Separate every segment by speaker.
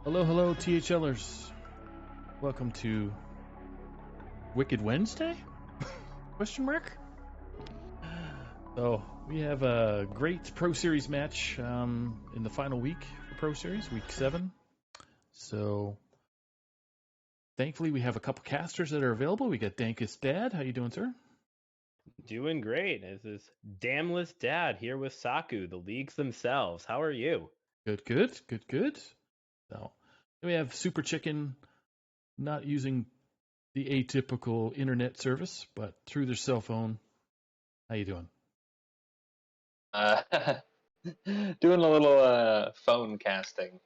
Speaker 1: Hello, hello, THLers. Welcome to Wicked Wednesday? Question mark? So, we have a great Pro Series match in the final week for Pro Series, week 7. So, thankfully, we have a couple casters that are available. We got Dankus Dad. How you doing, sir?
Speaker 2: Doing great. This is Damless Dad here with Saku, the leagues themselves. How are you?
Speaker 1: Good. So, we have Super Chicken not using the atypical internet service, but through their cell phone. How you doing?
Speaker 3: Doing a little phone casting.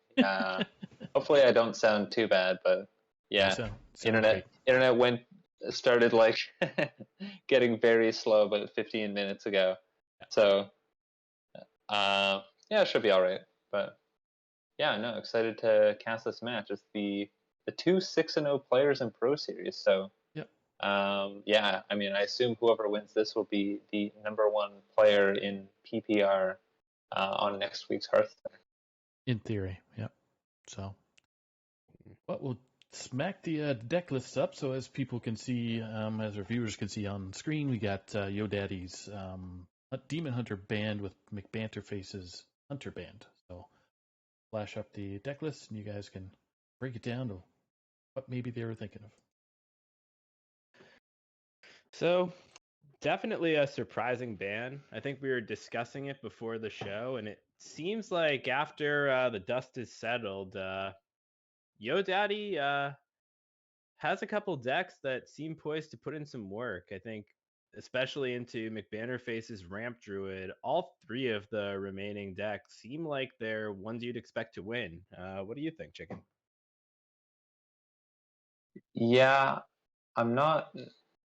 Speaker 3: Hopefully I don't sound too bad, but yeah,
Speaker 1: sound
Speaker 3: internet started like getting very slow about 15 minutes ago. So yeah, it should be all right. But yeah, no, excited to cast this match. It's the two 6-0 players in Pro Series. So yeah, I mean, I assume whoever wins this will be the #1 player in PPR on next week's Hearthstone.
Speaker 1: In theory, yep. So, but we'll smack the deck lists up so as people can see, as our viewers can see on screen, we got YoDaddy's Demon Hunter Band with McBanterface's Hunter Band. So, flash up the deck list and you guys can break it down to what maybe they were thinking of.
Speaker 2: So, definitely a surprising ban. I think we were discussing it before the show, and it seems like after the dust is settled, YoDaddy has a couple decks that seem poised to put in some work. I think, especially into McBanterface's Ramp Druid, all 3 of the remaining decks seem like they're ones you'd expect to win. What do you think, Chicken?
Speaker 3: Yeah, I'm not.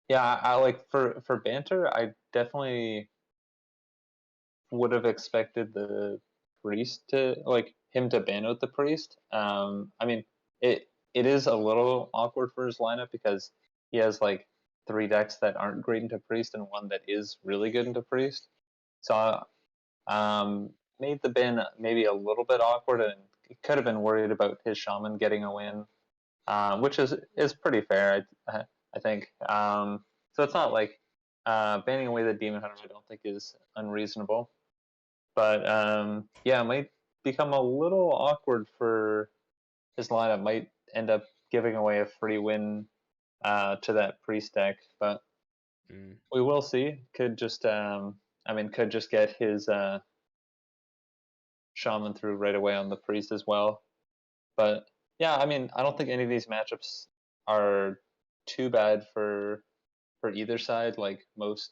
Speaker 3: Yeah, I like for banter, I definitely would have expected the priest to him to ban out the priest. I mean, it is a little awkward for his lineup because he has like 3 decks that aren't great into Priest and one that is really good into Priest. So made the bin maybe a little bit awkward, and he could have been worried about his Shaman getting a win, which is pretty fair, I think. So it's not like banning away the Demon Hunter I don't think is unreasonable. But yeah, it might become a little awkward for his lineup. Might end up giving away a free win to that Priest deck, but we will see. Could just could just get his Shaman through right away on the Priest as well. But yeah, I mean, I don't think any of these matchups are too bad for either side. Like most,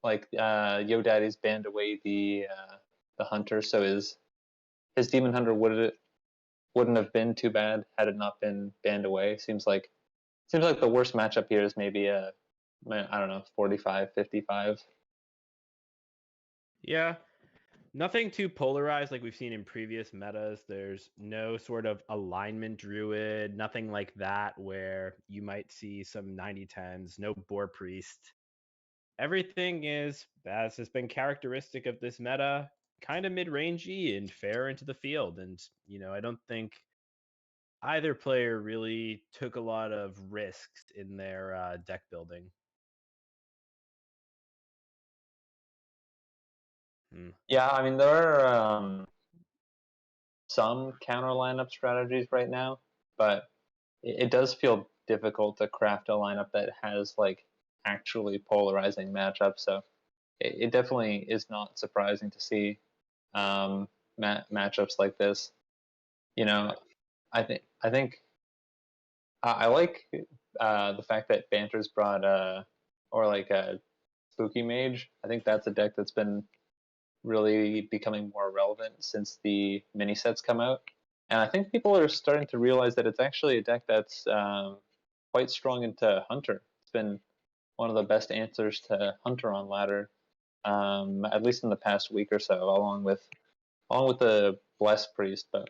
Speaker 3: like Yo Daddy's banned away the Hunter, so his Demon Hunter wouldn't have been too bad had it not been banned away. Seems like the worst matchup here is maybe a, I don't know, 45-55.
Speaker 2: Yeah, nothing too polarized like we've seen in previous metas. There's no sort of alignment druid, nothing like that where you might see some 90-10s, no boar priest. Everything is, as has been characteristic of this meta, kind of mid-rangey and fair into the field. And, I don't think either player really took a lot of risks in their deck building.
Speaker 3: Yeah, I mean, there are some counter lineup strategies right now, but it does feel difficult to craft a lineup that has like actually polarizing matchups. So it definitely is not surprising to see matchups like this. I think I like the fact that Banter's brought or like a Spooky Mage. I think that's a deck that's been really becoming more relevant since the mini sets come out. And I think people are starting to realize that it's actually a deck that's quite strong into Hunter. It's been one of the best answers to Hunter on ladder, at least in the past week or so, along with the Blessed Priest. But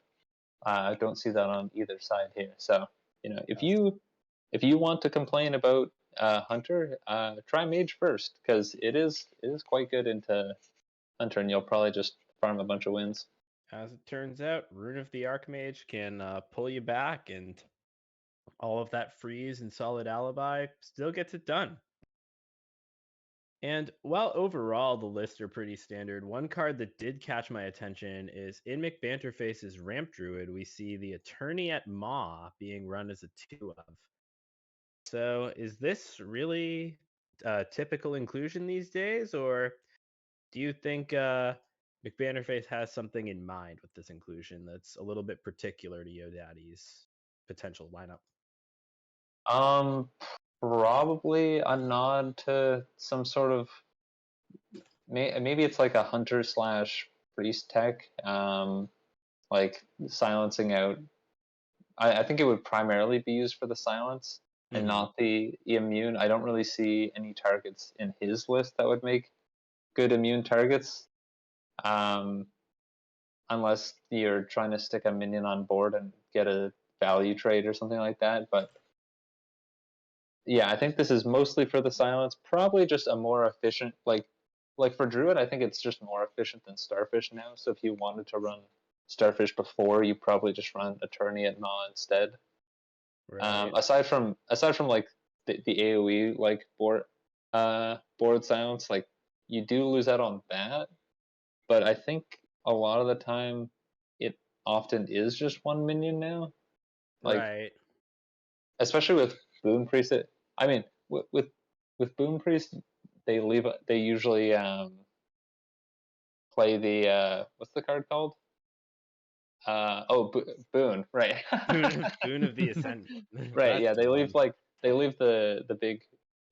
Speaker 3: I don't see that on either side here. So if you want to complain about Hunter, try Mage first because it is quite good into Hunter, and you'll probably just farm a bunch of wins.
Speaker 2: As it turns out, Rune of the Archmage can pull you back, and all of that freeze and solid alibi still gets it done. And while overall the lists are pretty standard, one card that did catch my attention is in McBanterface's Ramp Druid, we see the Attorney at Maw being run as a 2 of. So is this really a typical inclusion these days, or do you think McBanterface has something in mind with this inclusion that's a little bit particular to YoDaddy's potential lineup?
Speaker 3: Probably a nod to some sort of maybe it's like a Hunter / Priest tech, like silencing out. I think it would primarily be used for the silence and not the immune. I don't really see any targets in his list that would make good immune targets, unless you're trying to stick a minion on board and get a value trade or something like that. But yeah, I think this is mostly for the silence. Probably just a more efficient, like for Druid, I think it's just more efficient than Starfish now. So if you wanted to run Starfish before, you probably just run Attorney at Maw instead.
Speaker 2: Right.
Speaker 3: Aside from like the AOE like board silence, like you do lose out on that. But I think a lot of the time it often is just one minion now. Like
Speaker 2: Right.
Speaker 3: especially with Boon Priest. I mean, with Boon Priest, they usually play the what's the card called? Boon, right?
Speaker 2: Boon of the Ascendant.
Speaker 3: Right, yeah,
Speaker 2: That's the one.
Speaker 3: they leave the big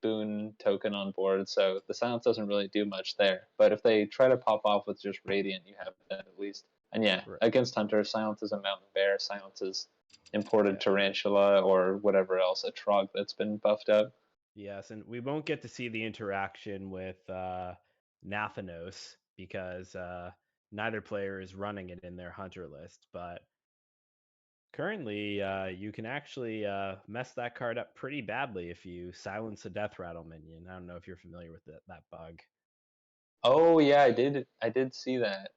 Speaker 3: Boon token on board, so the silence doesn't really do much there. But if they try to pop off with just Radiant, you have that at least. And yeah,
Speaker 2: Right.
Speaker 3: against Hunter, silence is a Mountain Bear, silence is imported Tarantula or whatever else, a Trog that's been buffed up.
Speaker 2: Yes, and we won't get to see the interaction with Nathanos because neither player is running it in their Hunter list. But currently, you can actually mess that card up pretty badly if you silence a Death Rattle minion. I don't know if you're familiar with that bug.
Speaker 3: Oh yeah, I did see that.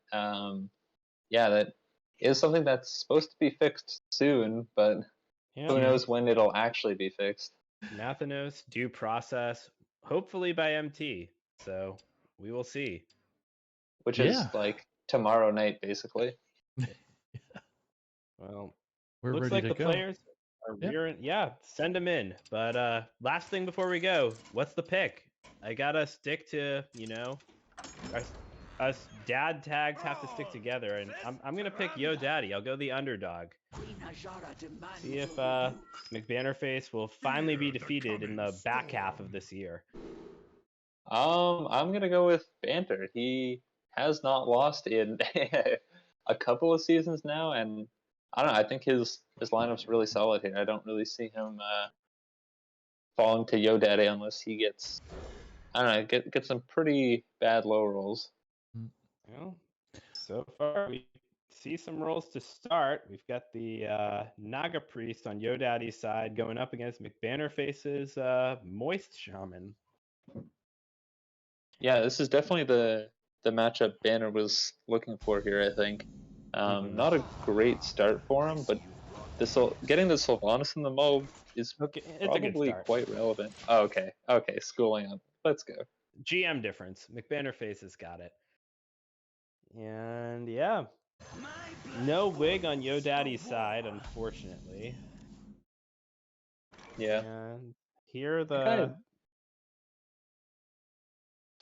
Speaker 3: Yeah, that is something that's supposed to be fixed soon, but
Speaker 2: Yeah,
Speaker 3: who knows when it'll actually be fixed.
Speaker 2: Nathanos due process, hopefully by MT. So we will see.
Speaker 3: Which
Speaker 1: Yeah.
Speaker 3: is like tomorrow night, basically.
Speaker 2: Well,
Speaker 1: We're
Speaker 2: looks
Speaker 1: ready
Speaker 2: like
Speaker 1: to
Speaker 2: the
Speaker 1: go.
Speaker 2: players are
Speaker 1: Yep.
Speaker 2: rearing. Yeah, send them in. But last thing before we go, what's the pick? I gotta stick to, us dad tags have to stick together, and I'm gonna pick Yo Daddy. I'll go the underdog. See if McBannerface will finally be defeated in the back half of this year.
Speaker 3: I'm gonna go with Banter. He has not lost in a couple of seasons now, and I don't know. I think his lineup's really solid here. I don't really see him falling to Yo Daddy unless he gets, I don't know, get some pretty bad low rolls.
Speaker 2: Well, so far we see some rolls to start. We've got the Naga Priest on Yo Daddy's side going up against McBannerface's Moist Shaman.
Speaker 3: Yeah, this is definitely the matchup Banner was looking for here. I think not a great start for him, but getting the Sylvanas in the mold is
Speaker 2: Okay, it's a good
Speaker 3: probably
Speaker 2: start.
Speaker 3: quite relevant. Oh, okay, schooling up. Let's go.
Speaker 2: GM difference. McBannerface has got it. And yeah, no wig on Yo Daddy's side, unfortunately.
Speaker 3: Yeah.
Speaker 2: And here
Speaker 3: Okay.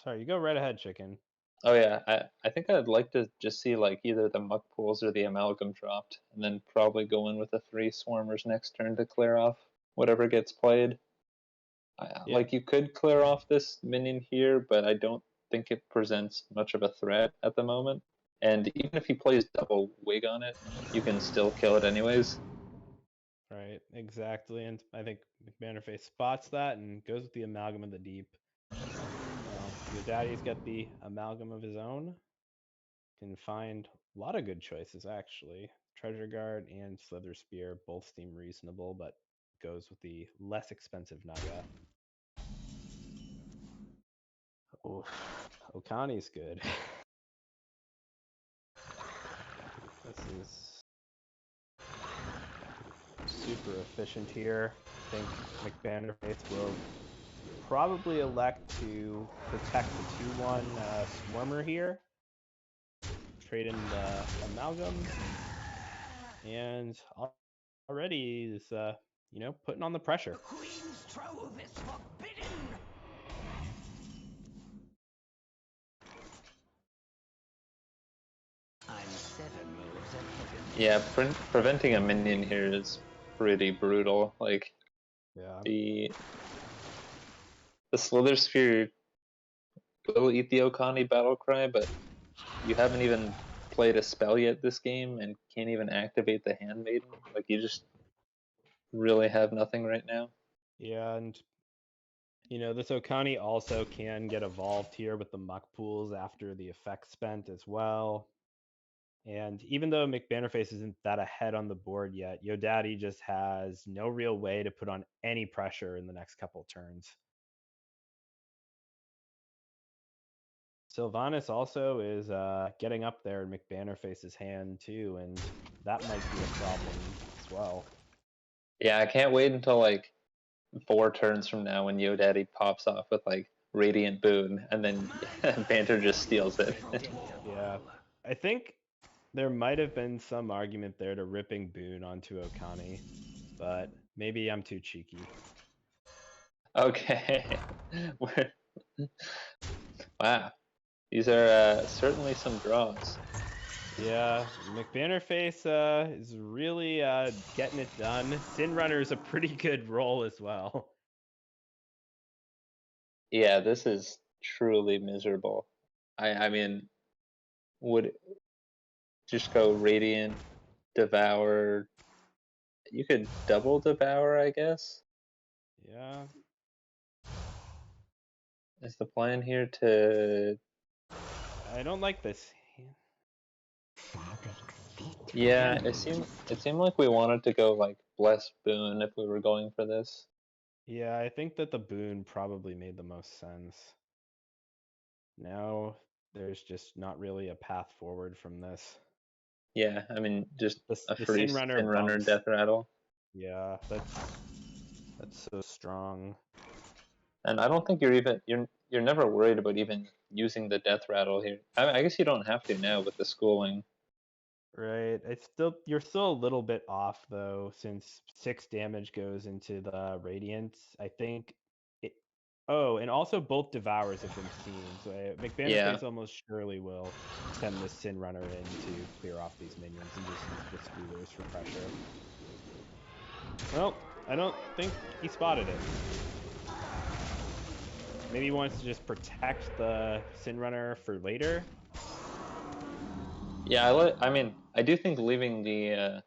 Speaker 2: Sorry, you go right ahead, Chicken.
Speaker 3: Oh yeah, I think I'd like to just see like either the muck pools or the amalgam dropped, and then probably go in with the 3 swarmers next turn to clear off whatever gets played.
Speaker 2: Yeah.
Speaker 3: Like you could clear off this minion here, but I don't think it presents much of a threat at the moment. And even if he plays double wig on it, you can still kill it anyways.
Speaker 2: Right, exactly. And I think McBannerface spots that and goes with the amalgam of the deep. Your daddy's got the amalgam of his own. Can find a lot of good choices actually. Treasure Guard and Slither Spear both seem reasonable, but goes with the less expensive Naga. Oh, Okani's good. This is super efficient here. I think McBannerface will probably elect to protect the 2-1 Swarmer here. Trade in the Amalgam. And already is, putting on the pressure.
Speaker 4: The Queen's trove is forbidden! I'm 7 moves ahead of you.
Speaker 3: Yeah, preventing a minion here is pretty brutal. Like
Speaker 2: Yeah.
Speaker 3: the Slither Sphere will eat the Okani Battlecry, but you haven't even played a spell yet this game and can't even activate the Handmaiden. Like you just really have nothing right now.
Speaker 2: Yeah, and this Okani also can get evolved here with the muck pools after the effect spent as well. And even though McBannerface isn't that ahead on the board yet, Yo Daddy just has no real way to put on any pressure in the next couple turns. Sylvanas also is getting up there in McBannerface's hand too, and that might be a problem as well.
Speaker 3: Yeah, I can't wait until like 4 turns from now when Yo Daddy pops off with like Radiant Boon and then Banter just steals it.
Speaker 2: Yeah. I think there might have been some argument there to ripping Boon onto Okani, but maybe I'm too cheeky.
Speaker 3: Okay. Wow. These are certainly some draws.
Speaker 2: Yeah, McBannerface is really getting it done. Sin Runner is a pretty good role as well.
Speaker 3: Yeah, this is truly miserable. I mean, would just go Radiant, Devour. You could double Devour, I guess.
Speaker 2: Yeah.
Speaker 3: Is the plan here to...
Speaker 2: I don't like this.
Speaker 3: Yeah, it seemed like we wanted to go like Bless Boon if we were going for this.
Speaker 2: Yeah, I think that the boon probably made the most sense. Now there's just not really a path forward from this.
Speaker 3: Yeah, I mean just a
Speaker 2: The
Speaker 3: free
Speaker 2: Sin Runner
Speaker 3: Sin Runner
Speaker 2: bumps.
Speaker 3: Death Rattle.
Speaker 2: Yeah, that's so strong.
Speaker 3: And I don't think you're never worried about even using the Death Rattle here. I guess you don't have to now with the schooling.
Speaker 2: Right. You're still a little bit off though, since 6 damage goes into the Radiant. I think it. Oh, and also both Devours have been seen, so
Speaker 3: Yeah.
Speaker 2: McBannerface almost surely will send the Sin Runner in to clear off these minions and just use the Squealers for pressure. Well, I don't think he spotted it. Maybe he wants to just protect the Sin Runner for later.
Speaker 3: Yeah, I mean, I do think leaving the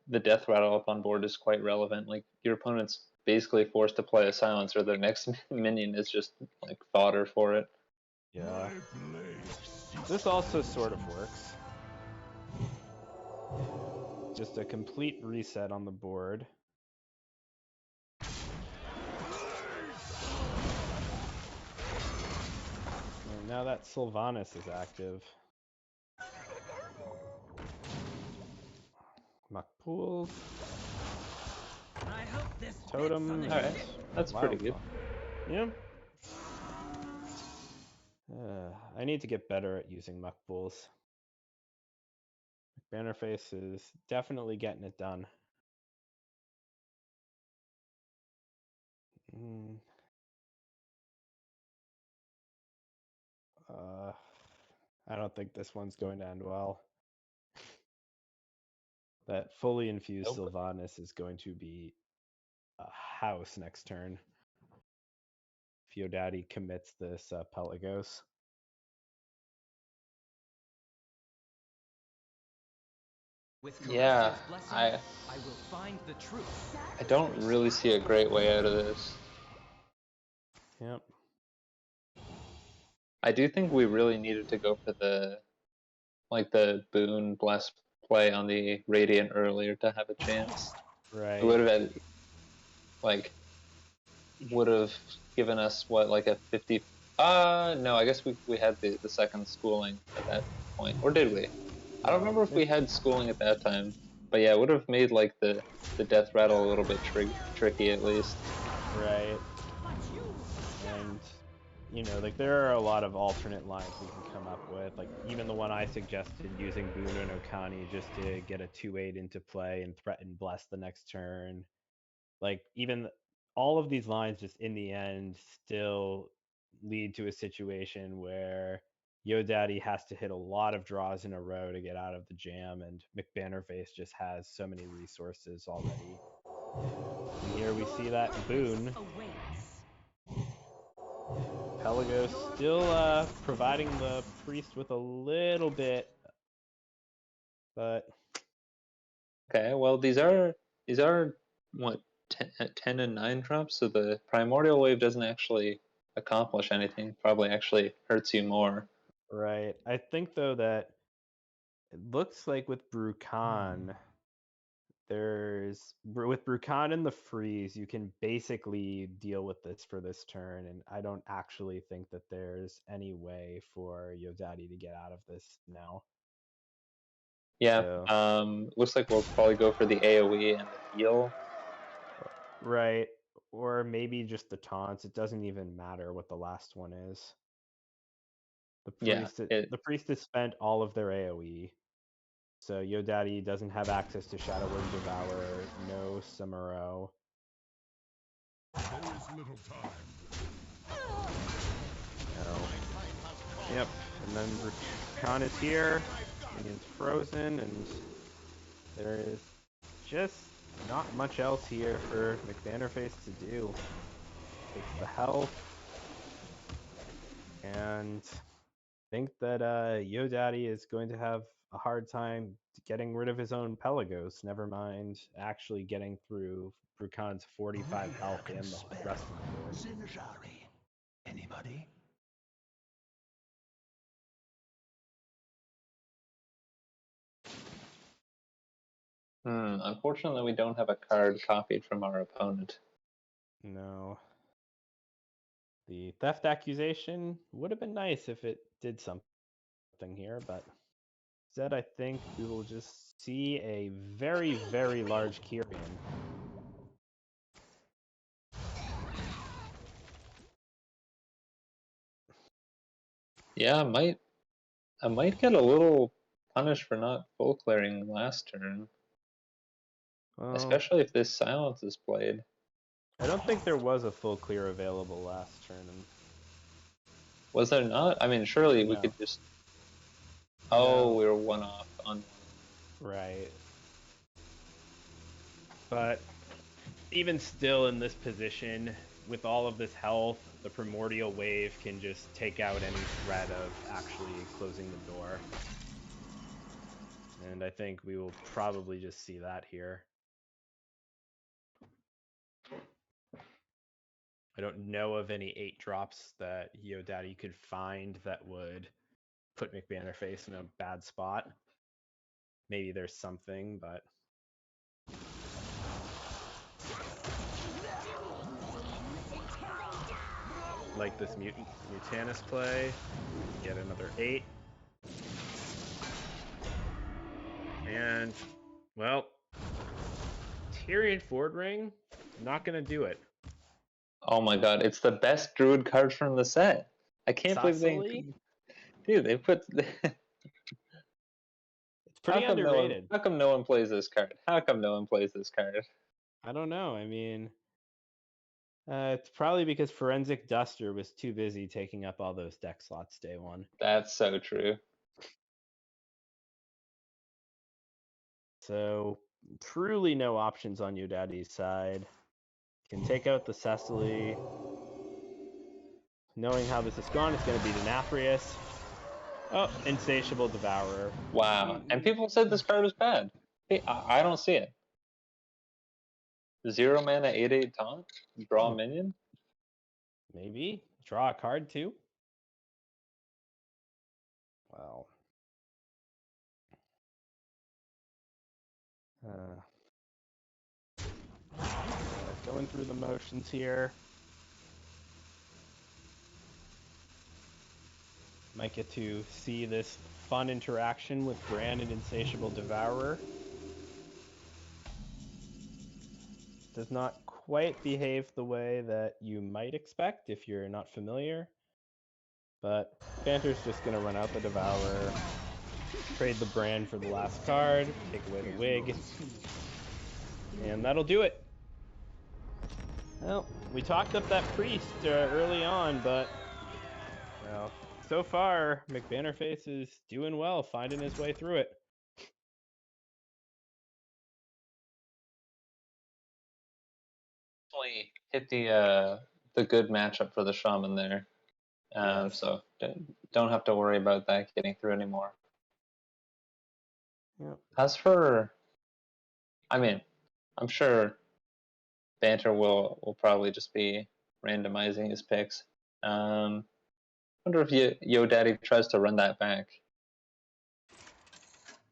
Speaker 3: Death Rattle up on board is quite relevant. Like your opponent's basically forced to play a Silencer. Their next minion is just like fodder for it.
Speaker 2: Yeah. This also sort of works. Just a complete reset on the board. And now that Sylvanas is active. Muck pools.
Speaker 4: I hope this
Speaker 2: Totem.
Speaker 3: All right, that's pretty good.
Speaker 2: Yeah. I need to get better at using muck pools. Bannerface is definitely getting it done. I don't think this one's going to end well. That fully infused Sylvanas is going to be a house next turn. Feodaddy commits this Pelagos.
Speaker 3: Yeah,
Speaker 4: I will find the truth.
Speaker 3: I don't really see a great way out of this.
Speaker 2: Yep.
Speaker 3: I do think we really needed to go for the Boon Bless play on the Radiant earlier to have a chance.
Speaker 2: Right.
Speaker 3: It would have had, like, would have given us what, like a 50. No, I guess we had the second schooling at that point, or did we? I don't remember if we had schooling at that time, but yeah, it would have made like the Death Rattle a little bit tricky at least.
Speaker 2: Right. And you know, like there are a lot of alternate lines we can come up with. Like even the one I suggested, using Boon and Okani just to get a 2/8 into play and threaten Bless the next turn. Like even all of these lines just in the end still lead to a situation where YoDaddy has to hit a lot of draws in a row to get out of the jam, and McBannerface just has so many resources already. And here we see that Boon. Pelagos still providing the priest with a little bit, but
Speaker 3: Okay, well these are what 10 and 9 drops, so the Primordial Wave doesn't actually accomplish anything. Probably actually hurts you more.
Speaker 2: right. I think though that it looks like with Brukan, with Brukan and the freeze, you can basically deal with this for this turn, and I don't actually think that there's any way for YoDaddy to get out of this now.
Speaker 3: Yeah,
Speaker 2: So,
Speaker 3: looks like we'll probably go for the AoE and the heal.
Speaker 2: right. Or maybe just the taunts. It doesn't even matter what the last one is. The priest has spent all of their AoE. So YoDaddy doesn't have access to Shadow Word Devourer, no Samuro.
Speaker 5: There is little time.
Speaker 2: No. Yep. And then Rakan is here. Minion's frozen, and there is just not much else here for McBannerface to do. Takes the health, and I think that YoDaddy is going to have a hard time getting rid of his own Pelagos, never mind actually getting through Brukan's 45 health and the rest of the board.
Speaker 4: Zinjari. Anybody?
Speaker 3: Unfortunately, we don't have a card copied from our opponent.
Speaker 2: No. The theft accusation would have been nice if it did something here, but instead I think we will just see a very, very large Kyrian.
Speaker 3: Yeah, I might get a little punished for not full clearing last turn,
Speaker 2: Well,
Speaker 3: especially if this silence is played.
Speaker 2: I don't think there was a full clear available last turn.
Speaker 3: Was there not? I mean, surely we
Speaker 2: No.
Speaker 3: could just. Oh,
Speaker 2: No.
Speaker 3: we were one off on.
Speaker 2: Right. But even still in this position, with all of this health, the Primordial Wave can just take out any threat of actually closing the door. And I think we will probably just see that here. I don't know of any 8 drops that YoDaddy could find that would put McBannerface in a bad spot. Maybe there's something, but like this Mutanus play, get another 8. And, well, Tyrion Fordring, not going to do it.
Speaker 3: Oh my god, it's the best druid card from the set. I can't believe
Speaker 2: Sassali?
Speaker 3: Dude, they put.
Speaker 2: It's pretty underrated.
Speaker 3: How come no one plays this card? How come no one plays this card?
Speaker 2: I don't know. I mean, it's probably because Forensic Duster was too busy taking up all those deck slots day one.
Speaker 3: That's so true.
Speaker 2: So, truly no options on YoDaddy's side. Can take out the Cecily. Knowing how this is gone, it's going to be Denathrius. Oh, Insatiable Devourer.
Speaker 3: Wow. And people said this card was bad. Hey, I don't see it. 0 mana 8/8 taunt? Draw a minion?
Speaker 2: Maybe. Draw a card too? Well. Going through the motions here. Might get to see this fun interaction with Bran and Insatiable Devourer. Does not quite behave the way that you might expect if you're not familiar. But Banter's just going to run out the Devourer, trade the Bran for the last card, take away the wig, and that'll do it. Well, we talked up that priest early on, but well, so far McBannerface is doing well, finding his way through it.
Speaker 3: Definitely hit the good matchup for the shaman there.
Speaker 2: Yes.
Speaker 3: So don't have to worry about that getting through anymore.
Speaker 2: Yep.
Speaker 3: As for, I mean, I'm sure Banter will probably just be randomizing his picks. Wonder if YoDaddy tries to run that back.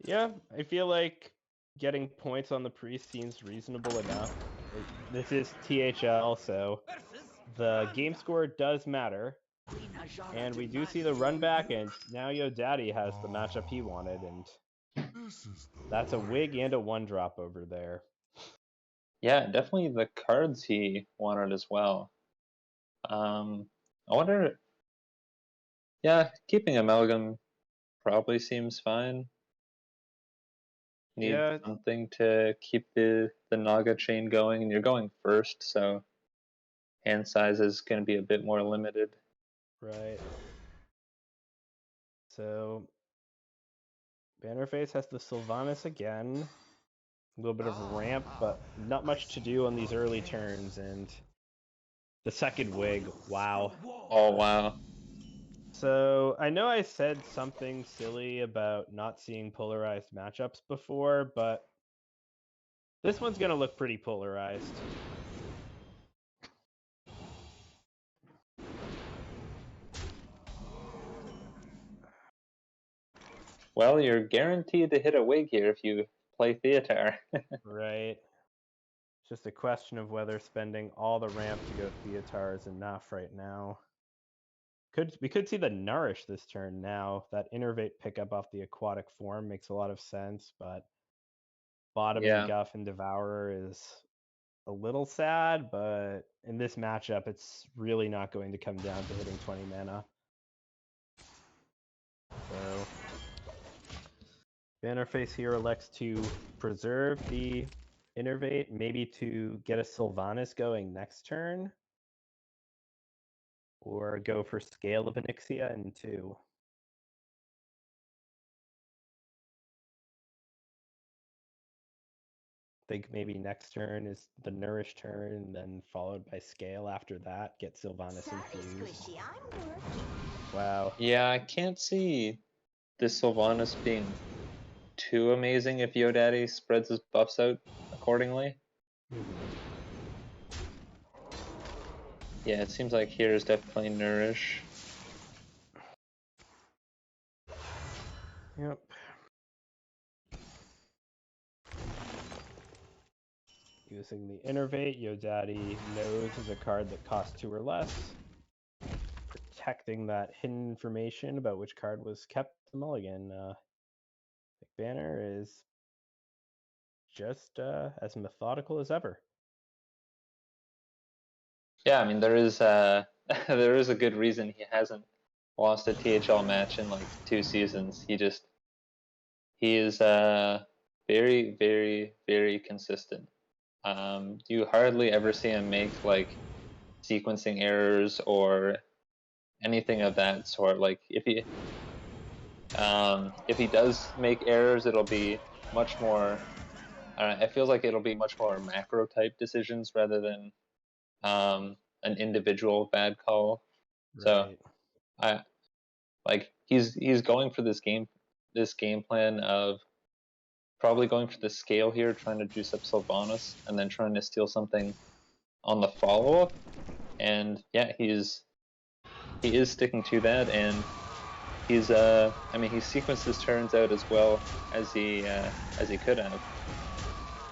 Speaker 2: Yeah, I feel like getting points on the priest seems reasonable enough. This is THL, so the game score does matter. And we do see the run back, and now YoDaddy has the matchup he wanted, and that's a wig and a 1-drop over there.
Speaker 3: Yeah, definitely the cards he wanted as well. I wonder. Yeah, keeping Amalgam probably seems fine. Need something to keep the Naga chain going, and you're going first, so hand size is going to be a bit more limited.
Speaker 2: Right. So Bannerface has the Sylvanas again. A little bit of a ramp, but not much to do on these early turns, and the second wig, wow.
Speaker 3: Oh, wow.
Speaker 2: So I know I said something silly about not seeing polarized matchups before, but this one's going to look pretty polarized.
Speaker 3: Well, you're guaranteed to hit a wig here if you play Theater.
Speaker 2: Right. It's just a question of whether spending all the ramp to go Theatar is enough right now. We could see the Nourish this turn now. That Innervate pickup off the aquatic form makes a lot of sense, but bottoming
Speaker 3: Yeah.
Speaker 2: Guff and Devourer is a little sad, but in this matchup, it's really not going to come down to hitting 20 mana. So, Bannerface here elects to preserve the Innervate, maybe to get a Sylvanas going next turn, or go for Scale of Onyxia in 2. Think maybe next turn is the Nourish turn, then followed by Scale after that. Get Sylvanas
Speaker 6: Sorry,
Speaker 2: infused.
Speaker 6: Squishy, I'm working.
Speaker 2: Wow.
Speaker 3: Yeah, I can't see this Sylvanas being too amazing if Yodaddy spreads his buffs out accordingly. Yeah, it seems like here is definitely Nourish.
Speaker 2: Yep. Using the Innervate, Yodaddy knows is a card that costs 2 or less. Protecting that hidden information about which card was kept the mulligan. Banner is just as methodical as ever.
Speaker 3: Yeah, I mean there is there is a good reason he hasn't lost a THL match in like 2 seasons. He is very, very, very consistent. You hardly ever see him make like sequencing errors or anything of that sort. Like if he does make errors, it'll be much more. It feels like it'll be much more macro type decisions rather than an individual bad call. So
Speaker 2: Right.
Speaker 3: I like he's going for this game plan of probably going for the scale here, trying to juice up Sylvanas, and then trying to steal something on the follow up. And yeah, he is sticking to that, and he's I mean he sequenced his turns out as well as he could have.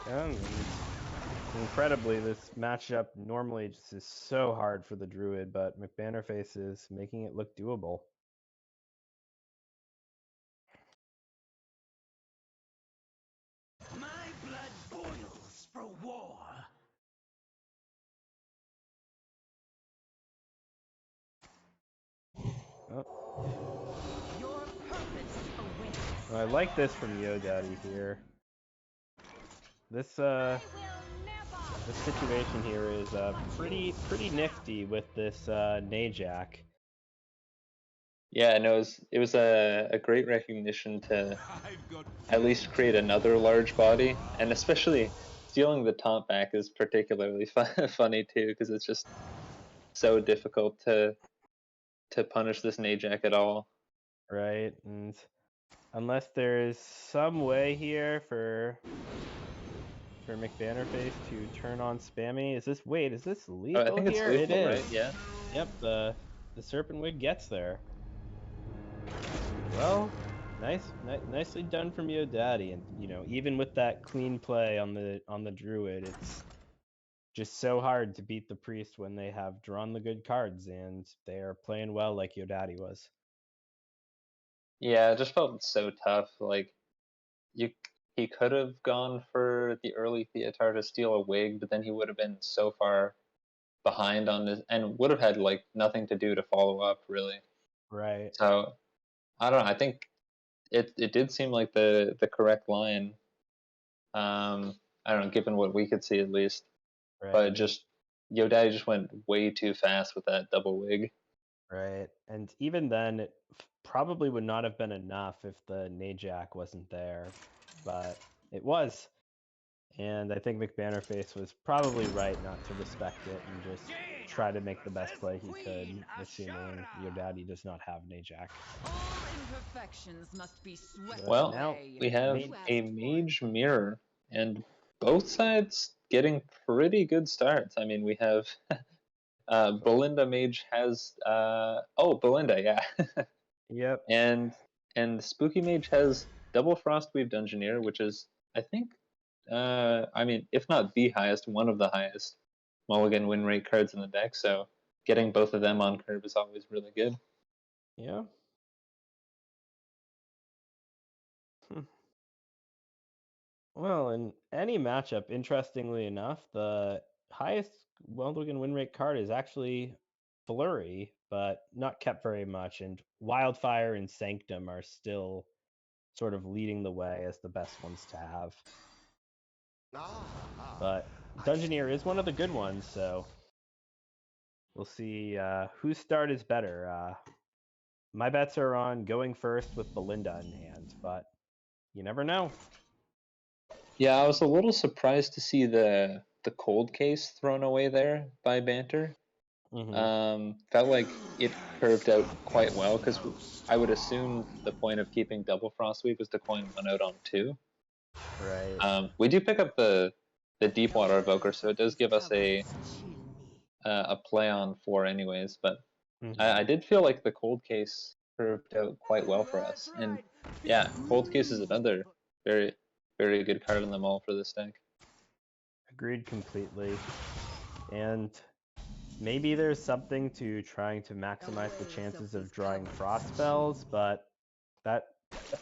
Speaker 2: And incredibly, this matchup normally just is so hard for the Druid, but McBannerface is making it look doable.
Speaker 4: My blood boils for war.
Speaker 2: Oh.
Speaker 6: Your purpose awaits.
Speaker 2: I like this from Yodaddy here. This this situation here is pretty nifty with this Najak.
Speaker 3: Yeah, no, it was a great recognition to at least create another large body, and especially stealing the taunt back is particularly funny too, because it's just so difficult to punish this Najak at all.
Speaker 2: Right, and unless there's some way here for McBannerface to turn on Spammy, is this lethal
Speaker 3: I think it's
Speaker 2: here?
Speaker 3: lethal,
Speaker 2: It is.
Speaker 3: right? Yeah.
Speaker 2: Yep, the Serpent Wig gets there. Well, nicely done from Yodaddy, and even with that clean play on the Druid, it's just so hard to beat the Priest when they have drawn the good cards and they are playing well like Yodaddy was.
Speaker 3: Yeah, it just felt so tough. Like he could have gone for the early Theatar to steal a wig, but then he would have been so far behind on this and would have had like nothing to do to follow up really.
Speaker 2: Right.
Speaker 3: So I don't know. I think it did seem like the correct line. I don't know, given what we could see at least.
Speaker 2: Right.
Speaker 3: But just Yodaddy just went way too fast with that double wig.
Speaker 2: Right. And even then, it probably would not have been enough if the Najak wasn't there, but it was. And I think McBannerface was probably right not to respect it and just try to make the best play he could, assuming Yodaddy does not have Najak.
Speaker 6: All imperfections must be swept
Speaker 3: Well,
Speaker 6: away.
Speaker 3: we have
Speaker 6: You
Speaker 3: a
Speaker 6: asked for it.
Speaker 3: mage mirror, and both sides getting pretty good starts. I mean, we have Belinda mage has Belinda, yeah.
Speaker 2: Yep.
Speaker 3: And Spooky Mage has double Frostweave Dungeoneer, which is I think, I mean, if not the highest, one of the highest mulligan win rate cards in the deck. So getting both of them on curve is always really good.
Speaker 2: Yeah. Well, in any matchup, interestingly enough, the highest Mulligan win rate card is actually Flurry, but not kept very much. And Wildfire and Sanctum are still sort of leading the way as the best ones to have. But Dungeoneer is one of the good ones, so we'll see whose start is better. My bets are on going first with Belinda in hand, but you never know.
Speaker 3: Yeah, I was a little surprised to see the cold case thrown away there by Banter. Felt like it curved out quite well because I would assume the point of keeping double frost sweep is to coin one out on 2.
Speaker 2: Right.
Speaker 3: We do pick up the Deepwater Evoker, so it does give us a play on 4 anyways. But I did feel like the cold case curved out quite well for us, and yeah, cold case is another very very good card in the mall for this deck.
Speaker 2: Agreed completely. And maybe there's something to trying to maximize the chances of drawing frost spells, but that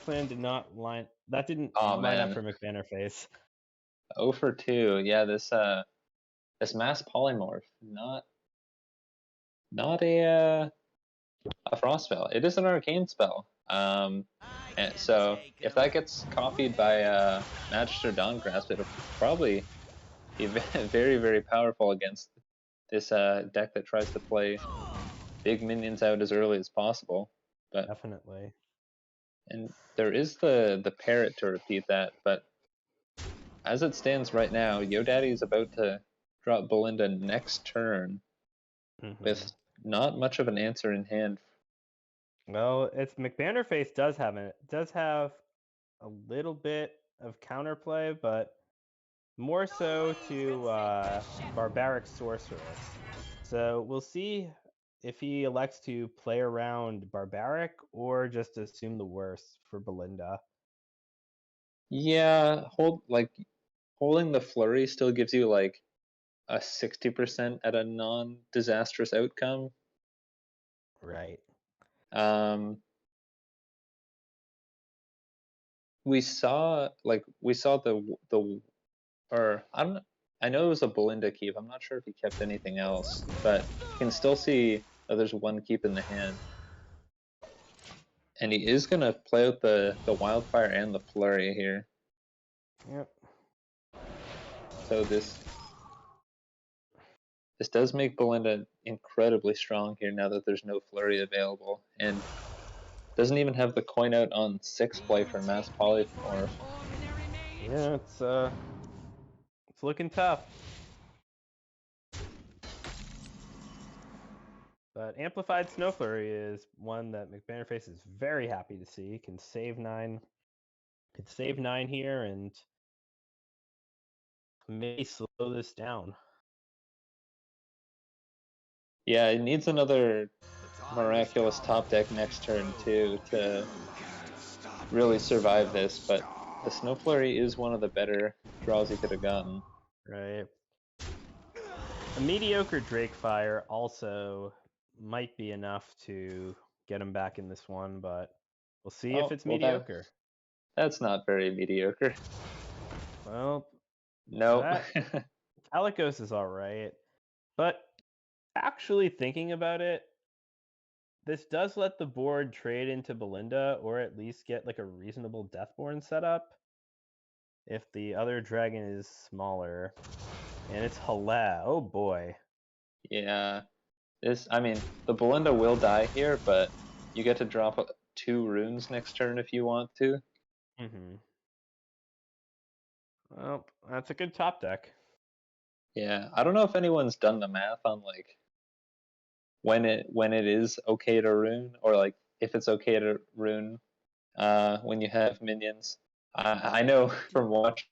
Speaker 2: plan did not line. That didn't line up for McBanner Face.
Speaker 3: 0 for 2. Yeah, this mass polymorph, not a frost spell. It is an arcane spell. And so if that gets copied by Magister Dawngrasp, it'll probably be very very powerful against this deck that tries to play big minions out as early as possible. But
Speaker 2: Definitely.
Speaker 3: and there is the parrot to repeat that, but as it stands right now, YoDaddy is about to drop Belinda next turn with not much of an answer in hand.
Speaker 2: Well, it's McBanner Face does have a little bit of counterplay, but more so to Barbaric Sorceress. So we'll see if he elects to play around Barbaric or just assume the worst for Belinda.
Speaker 3: Yeah, holding the flurry still gives you like a 60% at a non-disastrous outcome.
Speaker 2: Right.
Speaker 3: We saw the or I know it was a Belinda keep. I'm not sure if he kept anything else, but you can still see that there's one keep in the hand. And he is gonna play out the wildfire and the flurry here.
Speaker 2: Yep.
Speaker 3: So this does make Belinda incredibly strong here now that there's no flurry available, and doesn't even have the coin out on 6 play for mass polymorph.
Speaker 2: Yeah, it's looking tough. But Amplified Snow Flurry is one that McBanner Face is very happy to see. Can save 9. Can save 9 here and may slow this down.
Speaker 3: Yeah, it needs another miraculous top deck next turn too to really survive this, but the Snow Flurry is one of the better draws he could have gotten.
Speaker 2: Right. A mediocre Drakefire also might be enough to get him back in this one, but we'll see if it's mediocre.
Speaker 3: That's not very mediocre.
Speaker 2: Well,
Speaker 3: no.
Speaker 2: Calicos is all right, but actually thinking about it, this does let the board trade into Belinda, or at least get like a reasonable Deathborn setup if the other dragon is smaller. And it's Hala. Oh boy.
Speaker 3: Yeah. I mean, the Belinda will die here, but you get to drop 2 runes next turn if you want to.
Speaker 2: Well, that's a good top deck.
Speaker 3: Yeah, I don't know if anyone's done the math on like when it is okay to rune, or like if it's okay to rune when you have minions. I know from watching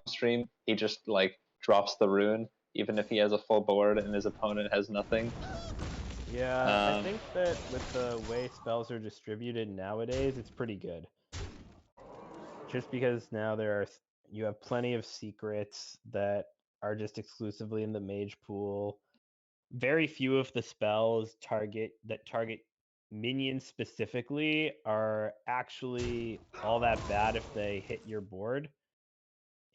Speaker 3: stream, he just like drops the rune even if he has a full board and his opponent has nothing.
Speaker 2: Yeah, I think that with the way spells are distributed nowadays, it's pretty good. just because now you have plenty of secrets that are just exclusively in the mage pool. Very few of the spells target minions specifically are actually all that bad if they hit your board.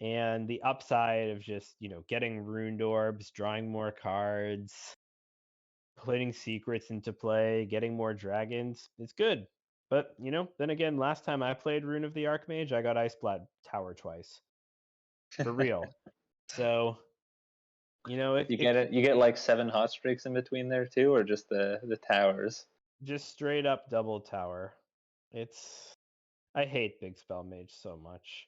Speaker 2: And the upside of just, getting runed orbs, drawing more cards, putting secrets into play, getting more dragons, it's good. But, then again, last time I played Rune of the Archmage, I got Iceblood Tower twice. For real. So,
Speaker 3: You get like 7 hot streaks in between there too, or just the towers?
Speaker 2: Just straight up double tower. I hate Big Spell Mage so much.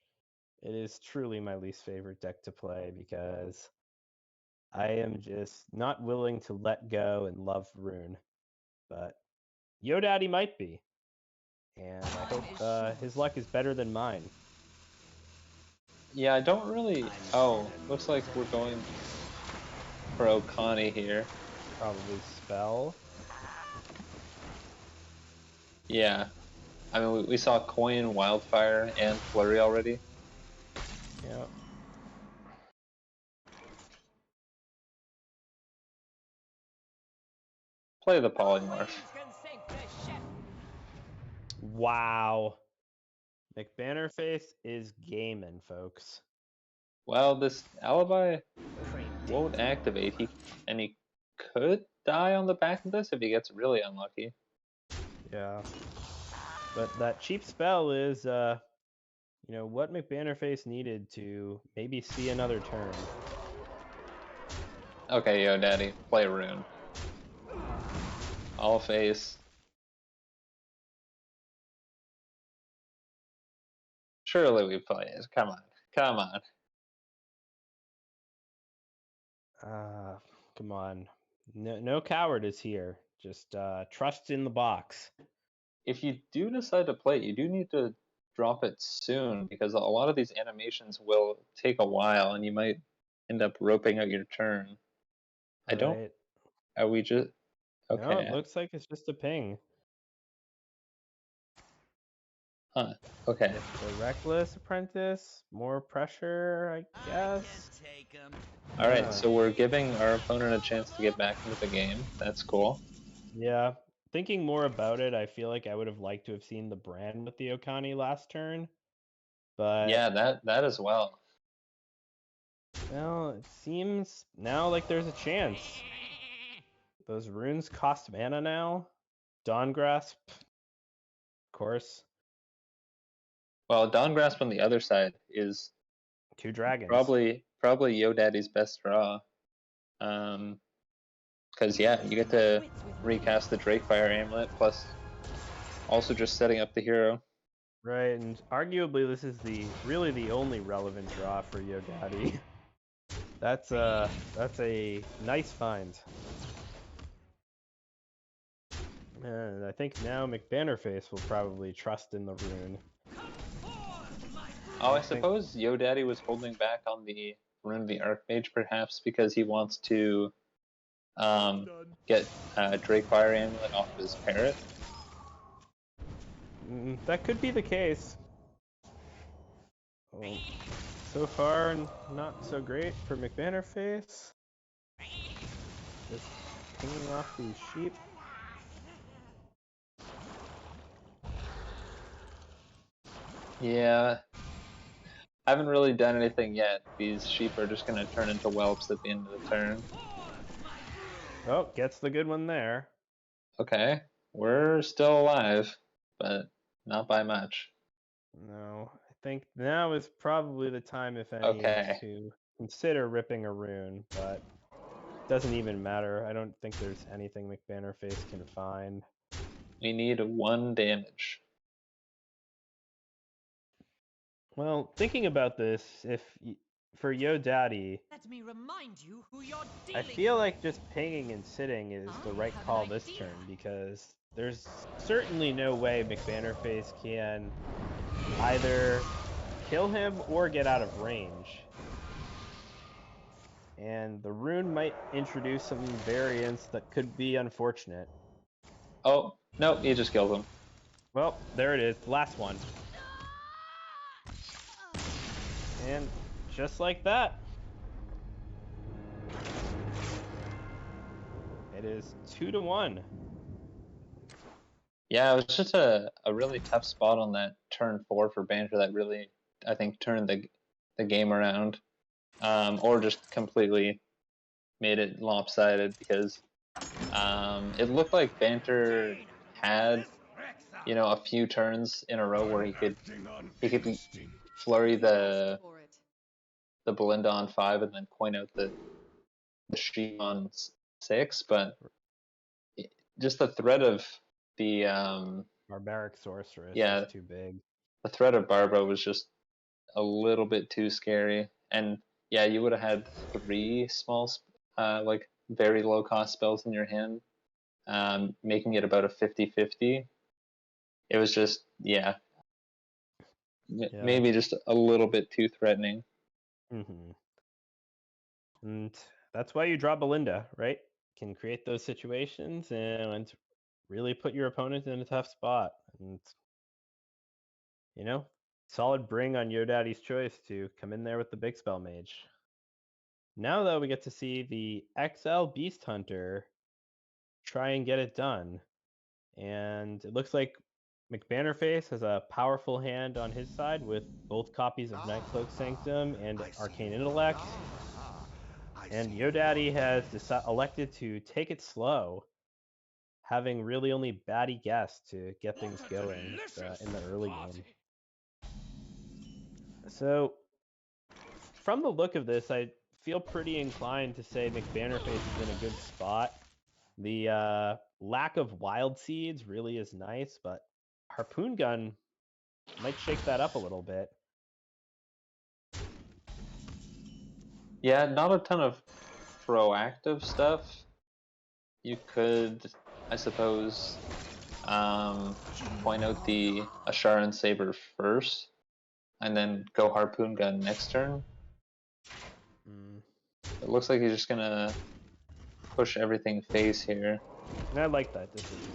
Speaker 2: It is truly my least favorite deck to play because I am just not willing to let go and love Rune. But Yodaddy might be. And I hope his luck is better than mine.
Speaker 3: Yeah, I don't really... Oh, looks like we're going for Okani here.
Speaker 2: Probably Spell.
Speaker 3: Yeah. I mean, we saw Coin, Wildfire, and Flurry already.
Speaker 2: Yeah.
Speaker 3: Play the Polymorph.
Speaker 2: Wow. McBannerface is gaming, folks.
Speaker 3: Well, this Alibi won't activate. He could die on the back of this if he gets really unlucky.
Speaker 2: Yeah. But that cheap spell is, what McBannerface needed to maybe see another turn.
Speaker 3: Okay, yo, Daddy, play Rune. All face. Surely we play it. Come on. Come on.
Speaker 2: Come on. No cowardice here. Just trust in the box.
Speaker 3: If you do decide to play it, you do need to drop it soon, because a lot of these animations will take a while and you might end up roping out your turn. I don't...
Speaker 2: Right.
Speaker 3: Are we just... Okay.
Speaker 2: No, it looks like it's just a ping.
Speaker 3: Huh. Okay.
Speaker 2: The Reckless Apprentice, more pressure, I guess.
Speaker 3: Alright, so we're giving our opponent a chance to get back into the game. That's cool.
Speaker 2: Yeah. Thinking more about it, I feel like I would have liked to have seen the Bran with the Okani last turn. But
Speaker 3: Yeah, that as well.
Speaker 2: well, it seems now like there's a chance. Those runes cost mana now. Dawn Grasp, of course.
Speaker 3: Well, Dawn Grasp on the other side is
Speaker 2: 2 dragons.
Speaker 3: probably Yodaddy's best draw. Because yeah, you get to recast the Drakefire Amulet, plus also just setting up the hero.
Speaker 2: Right, and arguably this is really the only relevant draw for Yodaddy. That's a nice find. And I think now McBannerface will probably trust in the rune.
Speaker 3: Oh, I suppose Yodaddy was holding back on the Rune of the Archmage, perhaps because he wants to get Drakefire Amulet off of his parrot.
Speaker 2: That could be the case. Oh, so far, not so great for McBannerface. Just pinging off these sheep.
Speaker 3: Yeah. I haven't really done anything yet. These sheep are just going to turn into whelps at the end of the turn.
Speaker 2: Oh, gets the good one there.
Speaker 3: Okay, we're still alive, but not by much.
Speaker 2: No, I think now is probably the time, if any, to consider ripping a rune, but it doesn't even matter. I don't think there's anything McBannerface can find.
Speaker 3: We need 1 damage.
Speaker 2: Well, thinking about this, for Yodaddy,
Speaker 6: Let me remind you who you're
Speaker 2: I
Speaker 6: dealing
Speaker 2: feel like just pinging and sitting is the right call this turn, because there's certainly no way McBannerface can either kill him or get out of range. And the rune might introduce some variants that could be unfortunate.
Speaker 3: Oh, no, he just killed him.
Speaker 2: Well, there it is, the last one. And just like that, it is 2-1.
Speaker 3: Yeah, it was just a really tough spot on that turn 4 for Banter that really, I think, turned the game around, or just completely made it lopsided because it looked like Banter had, a few turns in a row where he could flurry the Belinda on 5 and then point out the Sheik on 6, but just the threat of the
Speaker 2: Barbaric Sorceress
Speaker 3: yeah,
Speaker 2: is too big.
Speaker 3: the threat of Barbara was just a little bit too scary. And yeah, you would have had 3 small, like very low cost spells in your hand, making it about a 50-50. It was just, yeah, maybe just a little bit too threatening.
Speaker 2: Mm-hmm. And that's why you draw Belinda, right? Can create those situations and really put your opponent in a tough spot. And solid bring on Yodaddy's choice to come in there with the big spell mage. Now though, we get to see the XL Beast Hunter try and get it done. And it looks like McBannerface has a powerful hand on his side with both copies of Nightcloak Sanctum and Arcane Intellect. And Yodaddy has elected to take it slow, having really only Batty Guess to get things going in the early game. So, from the look of this, I feel pretty inclined to say McBannerface is in a good spot. The lack of wild seeds really is nice, but Harpoon Gun might shake that up a little bit.
Speaker 3: Yeah, not a ton of proactive stuff. You could, I suppose, point out the Asharan Saber first, and then go Harpoon Gun next turn. It looks like he's just gonna push everything face here.
Speaker 2: And I like that decision.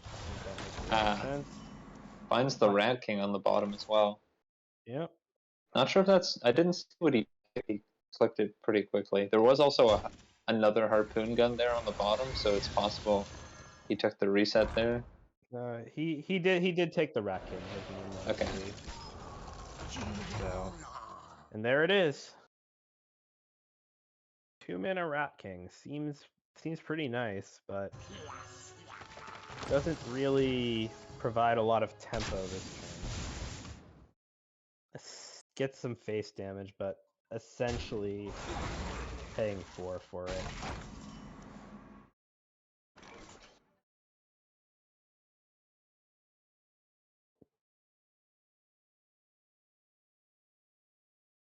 Speaker 2: I think that makes a lot of sense.
Speaker 3: Finds the Rat King on the bottom as well.
Speaker 2: Yep.
Speaker 3: Not sure if that's. I didn't see what he clicked it pretty quickly. There was also another Harpoon Gun there on the bottom, so it's possible he took the reset there.
Speaker 2: He did take the Rat King.
Speaker 3: Okay.
Speaker 2: So, and there it is. 2-mana Rat King seems pretty nice, but doesn't really provide a lot of tempo this turn. Gets some face damage, but essentially paying 4 for it.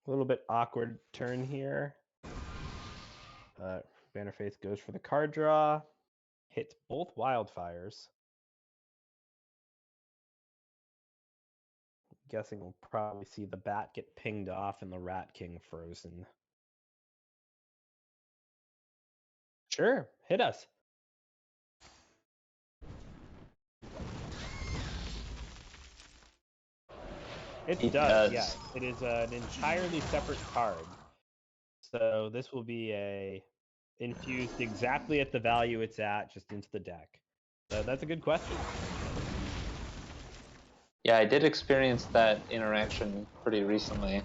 Speaker 2: A little bit awkward turn here. Bannerface goes for the card draw, hits both wildfires. Guessing we'll probably see the bat get pinged off and the Rat King frozen. Sure, hit us. It does, yeah. It is an entirely separate card. So this will be infused exactly at the value it's at, just into the deck. So that's a good question.
Speaker 3: Yeah, I did experience that interaction pretty recently.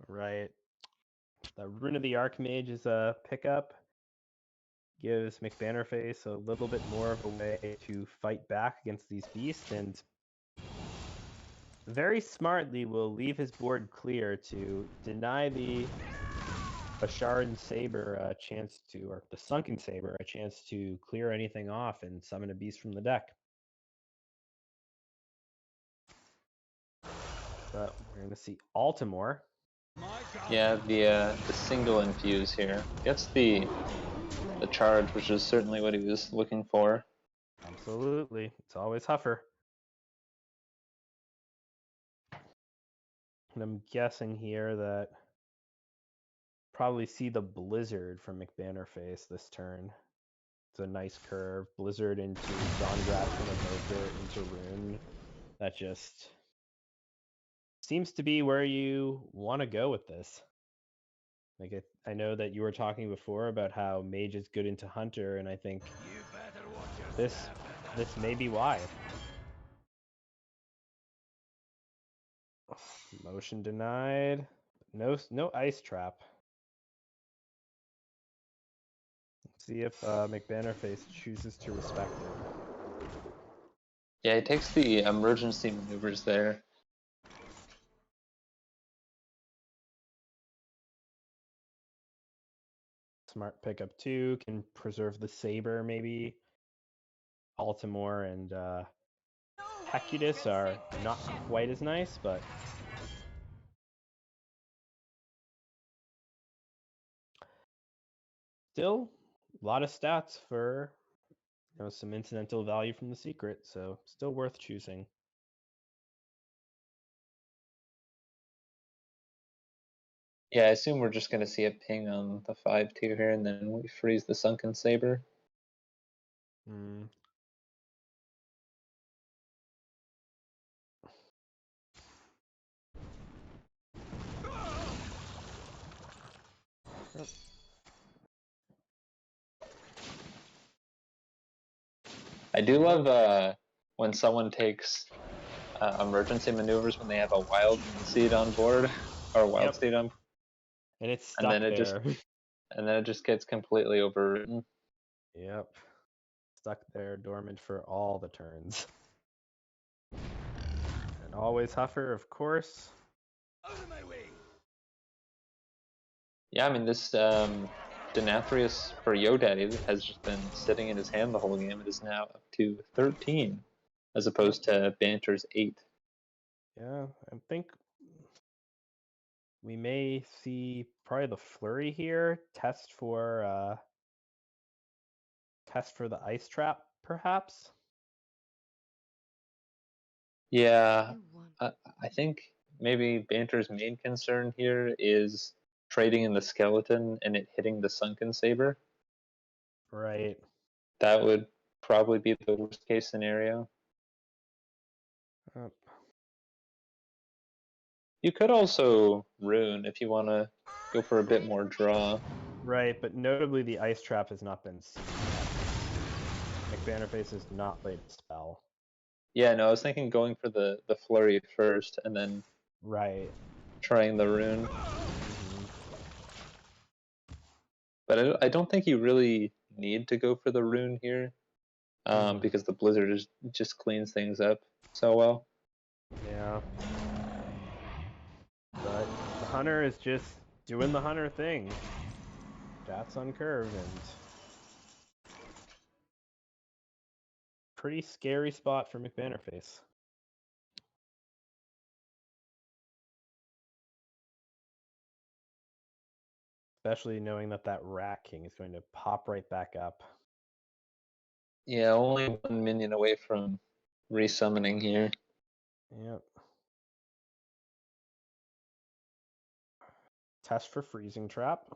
Speaker 2: Right. The Rune of the Archmage is a pickup. Gives McBannerface a little bit more of a way to fight back against these beasts, and very smartly will leave his board clear to deny the Asharan Saber a chance to, or the Sunken Saber, a chance to clear anything off and summon a beast from the deck. But we're going to see Altimore.
Speaker 3: Yeah, the single infuse here gets the charge, which is certainly what he was looking for.
Speaker 2: Absolutely, it's always Huffer. And I'm guessing here that probably see the Blizzard from McBannerface this turn. It's a nice curve. Blizzard into Dawngrasp and Evoker into Rune. That just seems to be where you want to go with this. Like I know that you were talking before about how Mage is good into Hunter, and I think
Speaker 4: You better watch
Speaker 2: this
Speaker 4: yourself.
Speaker 2: this may be why. Motion denied. No ice trap. Let's see if McBannerface chooses to respect it.
Speaker 3: Yeah, he takes the emergency maneuvers there.
Speaker 2: Smart pickup too. Can preserve the Saber maybe. Baltimore and Hecutus are not quite as nice, but still a lot of stats for some incidental value from the secret, so still worth choosing.
Speaker 3: Yeah, I assume we're just gonna see a ping on the 5-2 here, and then we freeze the Sunken Saber.
Speaker 2: Hmm. Yep.
Speaker 3: I do love when someone takes emergency maneuvers when they have a wild seed on board or a wild
Speaker 2: Yep.
Speaker 3: seed on,
Speaker 2: And it's
Speaker 3: and
Speaker 2: stuck
Speaker 3: then it
Speaker 2: there.
Speaker 3: just gets completely overwritten.
Speaker 2: Yep. Stuck there, dormant for all the turns. And always Huffer, of course.
Speaker 4: Out of my way.
Speaker 3: Yeah, I mean this Denathrius for Yodaddy has just been sitting in his hand the whole game. It is now up to 13, as opposed to Banter's 8.
Speaker 2: Yeah, I think we may see probably the flurry here. Test for the ice trap, perhaps.
Speaker 3: Yeah,
Speaker 6: You won.
Speaker 3: I think maybe Banter's main concern here is trading in the skeleton and it hitting the Sunken Saber.
Speaker 2: Right.
Speaker 3: That would probably be the worst case scenario.
Speaker 2: Up.
Speaker 3: You could also rune if you want to go for a bit more draw.
Speaker 2: Right, but notably the ice trap has not been seen yet. McBannerface has not played a spell.
Speaker 3: Yeah, no, I was thinking going for the flurry first and then
Speaker 2: Right.
Speaker 3: trying the rune.
Speaker 2: Mhm.
Speaker 3: But I don't think you really need to go for the rune here,
Speaker 2: Mhm.
Speaker 3: because the blizzard just cleans things up so well.
Speaker 2: Yeah. But the hunter is just doing the hunter thing. Jats on curve and pretty scary spot for McBannerface. Especially knowing that Rat King is going to pop right back up.
Speaker 3: Yeah, only 1 minion away from resummoning here.
Speaker 2: Yep. Test for freezing trap.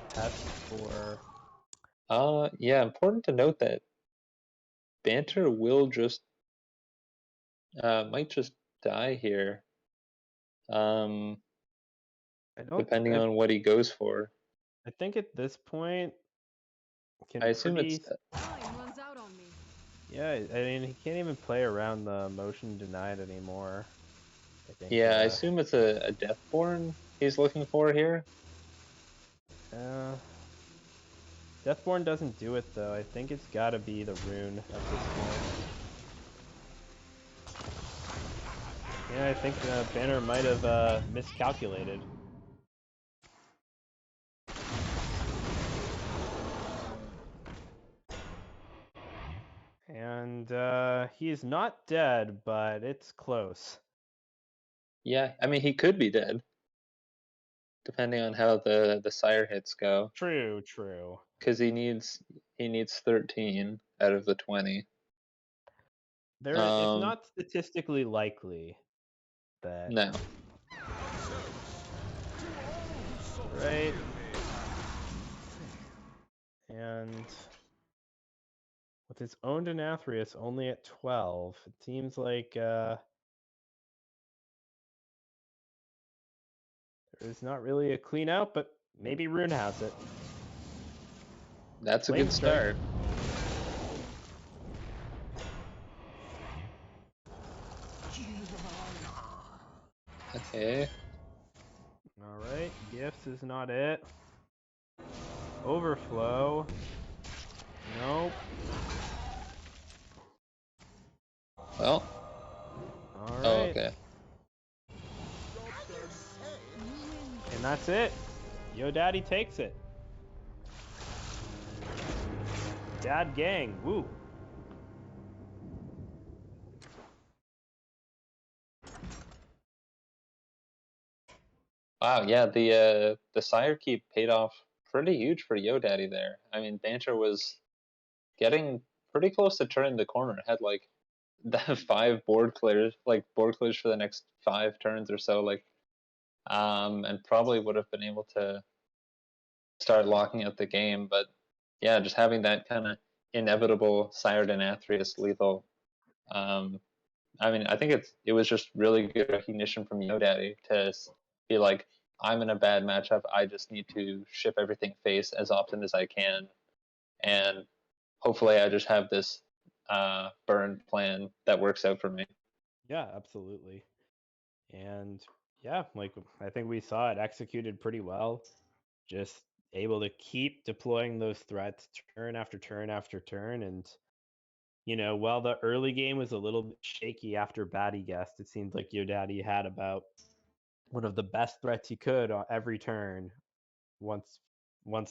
Speaker 2: Test for
Speaker 3: Yeah, important to note that Banter will just might just die here. Depending on what he goes for.
Speaker 2: I think at this point can
Speaker 3: I assume
Speaker 2: pretty
Speaker 3: it's
Speaker 6: Time runs out on me.
Speaker 2: Yeah, I mean he can't even play around the motion denied anymore. I think
Speaker 3: yeah, I assume it's a Deathborn he's looking for here.
Speaker 2: Deathborn doesn't do it though. I think it's gotta be the rune at this point. Yeah, I think Banner might have miscalculated. And he is not dead, but it's close.
Speaker 3: Yeah, I mean he could be dead, depending on how the sire hits go.
Speaker 2: True.
Speaker 3: Because he needs 13 out of the 20.
Speaker 2: It's not statistically likely that
Speaker 3: No.
Speaker 2: right. And with its own Denathrius only at 12, it seems like there's not really a clean out, but maybe Rune has it.
Speaker 3: That's a
Speaker 2: Flame
Speaker 3: good
Speaker 2: strike.
Speaker 3: start. Okay.
Speaker 2: All right, gifts is not it. Overflow. Nope.
Speaker 3: Well.
Speaker 2: All
Speaker 3: Oh,
Speaker 2: right.
Speaker 3: okay.
Speaker 2: And that's it. Yo Daddy takes it. Dad gang. Woo.
Speaker 3: Wow. Yeah. The Sire Keep paid off pretty huge for YoDaddy there. I mean, Banter was getting pretty close to turning the corner. Had like the 5 board clears, for the next 5 turns or so, and probably would have been able to start locking out the game. But yeah, just having that kind of inevitable Sire Denathrius lethal. I mean, I think it was just really good recognition from YoDaddy to be like, I'm in a bad matchup. I just need to ship everything face as often as I can, and hopefully I just have this burn plan that works out for me.
Speaker 2: Yeah, absolutely. And yeah, like I think we saw it executed pretty well. Just able to keep deploying those threats turn after turn after turn. And, while the early game was a little bit shaky after Batty guessed, it seemed like YoDaddy had about one of the best threats he could on every turn once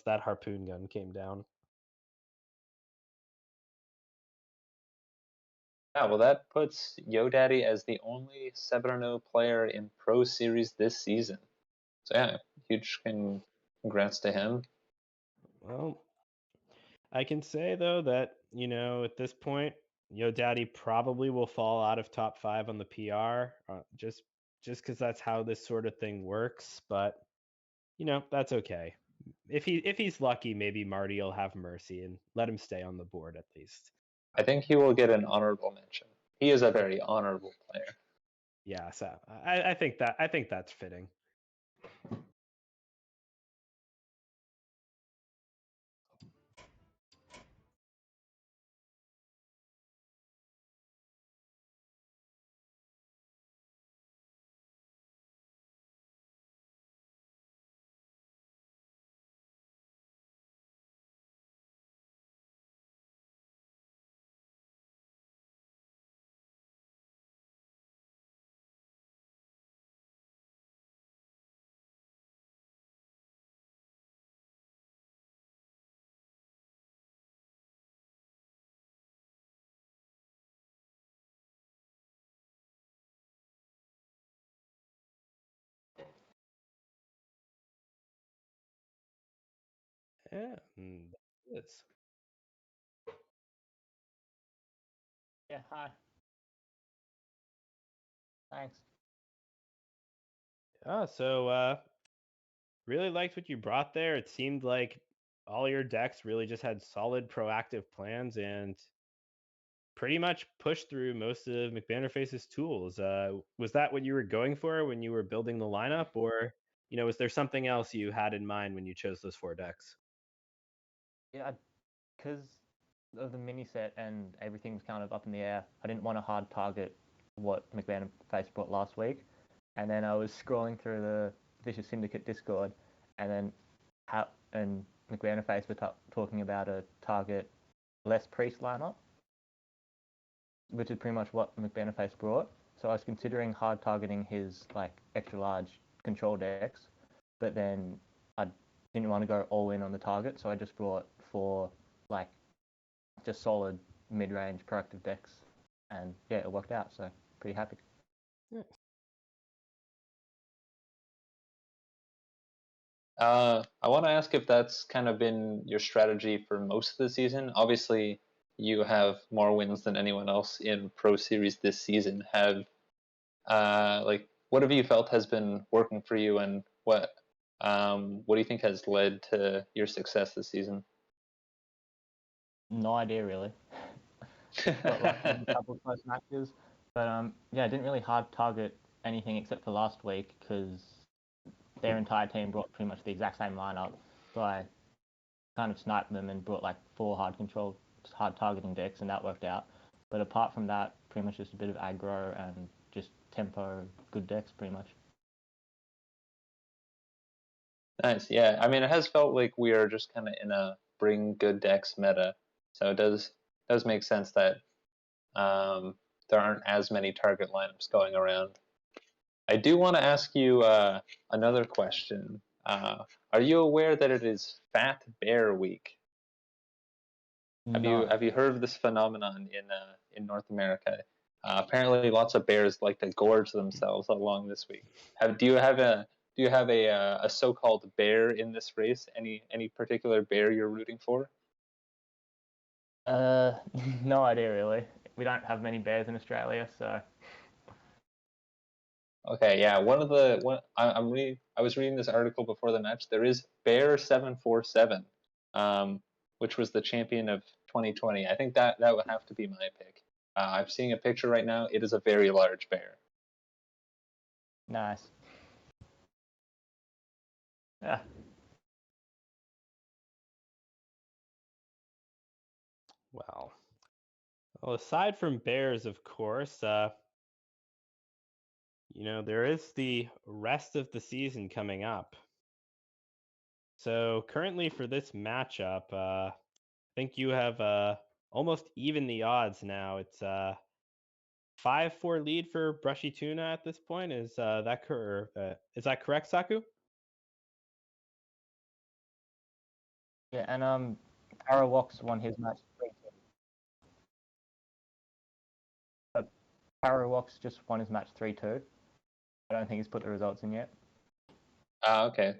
Speaker 2: that harpoon gun came down.
Speaker 3: Yeah, well, that puts YoDaddy as the only 7-0 player in Pro Series this season. So yeah, huge congrats to him.
Speaker 2: Well, I can say though that, at this point, YoDaddy probably will fall out of top 5 on the PR, just because that's how this sort of thing works. But that's okay. If he's lucky, maybe Marty will have mercy and let him stay on the board at least.
Speaker 3: I think he will get an honorable mention. He is a very honorable player.
Speaker 2: Yeah, so I think that's fitting. Yeah, that is.
Speaker 7: Yeah, hi. Thanks.
Speaker 2: Yeah, so really liked what you brought there. It seemed like all your decks really just had solid proactive plans and pretty much pushed through most of McBannerface's tools. Was that what you were going for when you were building the lineup, or was there something else you had in mind when you chose those 4 decks?
Speaker 7: Yeah, because of the mini set and everything was kind of up in the air, I didn't want to hard target what McMahon Face brought last week. And then I was scrolling through the Vicious Syndicate Discord, and then McMahon Face were talking about a target less priest lineup, which is pretty much what McMahon Face brought. So I was considering hard targeting his extra large control decks, but then I didn't want to go all in on the target, so I just brought 4 just solid mid-range proactive decks, and yeah, it worked out. So pretty happy.
Speaker 2: Yeah.
Speaker 3: I want to ask if that's kind of been your strategy for most of the season. Obviously, you have more wins than anyone else in Pro Series this season. What have you felt has been working for you, and what What do you think has led to your success this season?
Speaker 7: No idea really. Got like a couple of close matches, but yeah, I didn't really hard target anything except for last week because their entire team brought pretty much the exact same lineup. So I kind of sniped them and brought like 4 hard targeting decks, and that worked out. But apart from that, pretty much just a bit of aggro and just tempo, good decks, pretty much.
Speaker 3: Nice. Yeah. I mean, it has felt like we are just kind of in a bring good decks meta. So it does make sense that there aren't as many target lineups going around. I do want to ask you another question. Are you aware that it is Fat Bear Week?
Speaker 7: No.
Speaker 3: Have you heard of this phenomenon in North America? Apparently, lots of bears like to gorge themselves along this week. Do you have a so-called bear in this race? Any particular bear you're rooting for?
Speaker 7: No idea really. We don't have many bears in Australia, so
Speaker 3: Okay, yeah. I was reading this article before the match. There is Bear 747, which was the champion of 2020. I think that would have to be my pick. I'm seeing a picture right now. It is a very large bear.
Speaker 7: nice. Yeah.
Speaker 2: Well, aside from bears, of course, there is the rest of the season coming up. So currently for this matchup, I think you have almost even the odds now. It's 5-4 lead for Brushy Tuna at this point. Is that correct, Saku?
Speaker 7: Yeah, and Parawox won his match 3-2. But Parawox just won his match 3-2. I don't think he's put the results in yet.
Speaker 3: Okay.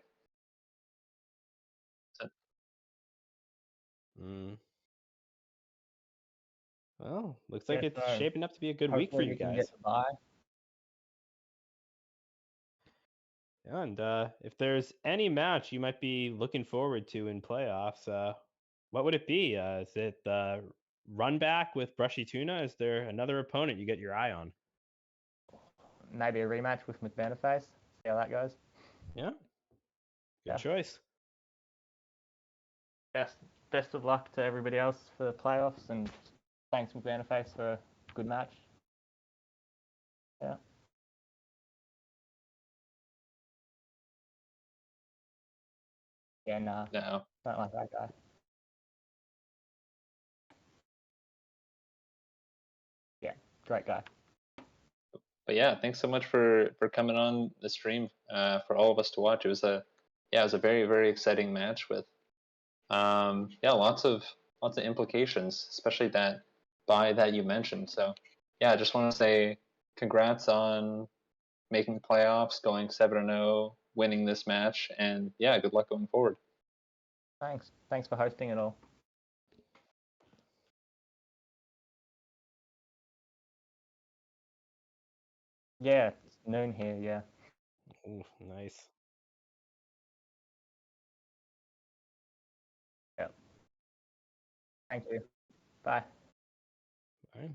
Speaker 2: Well, looks like
Speaker 7: Yeah,
Speaker 2: it's
Speaker 7: so
Speaker 2: shaping up to be a good week for
Speaker 7: hopefully
Speaker 2: you
Speaker 7: we can
Speaker 2: guys.
Speaker 7: get the bye.
Speaker 2: Yeah, and if there's any match you might be looking forward to in playoffs, what would it be? Is it run back with Brushy Tuna? Is there another opponent you get your eye on?
Speaker 7: Maybe a rematch with McBannerface. See how that goes.
Speaker 2: Yeah, good
Speaker 7: Yeah.
Speaker 2: choice.
Speaker 7: Best of luck to everybody else for the playoffs, and thanks McBannerface for a good match. Yeah. Yeah, nah.
Speaker 3: No.
Speaker 7: Don't like that guy. Yeah, great guy.
Speaker 3: But yeah, thanks so much for coming on the stream for all of us to watch. It was a very very exciting match with lots of implications, especially that bye that you mentioned. So yeah, I just want to say congrats on making the playoffs, going 7-0, winning this match, and yeah, good luck going forward.
Speaker 7: Thanks for hosting it all. Yeah, it's noon here, yeah.
Speaker 2: Ooh, nice.
Speaker 7: Yep. Thank you. Bye.
Speaker 2: All right.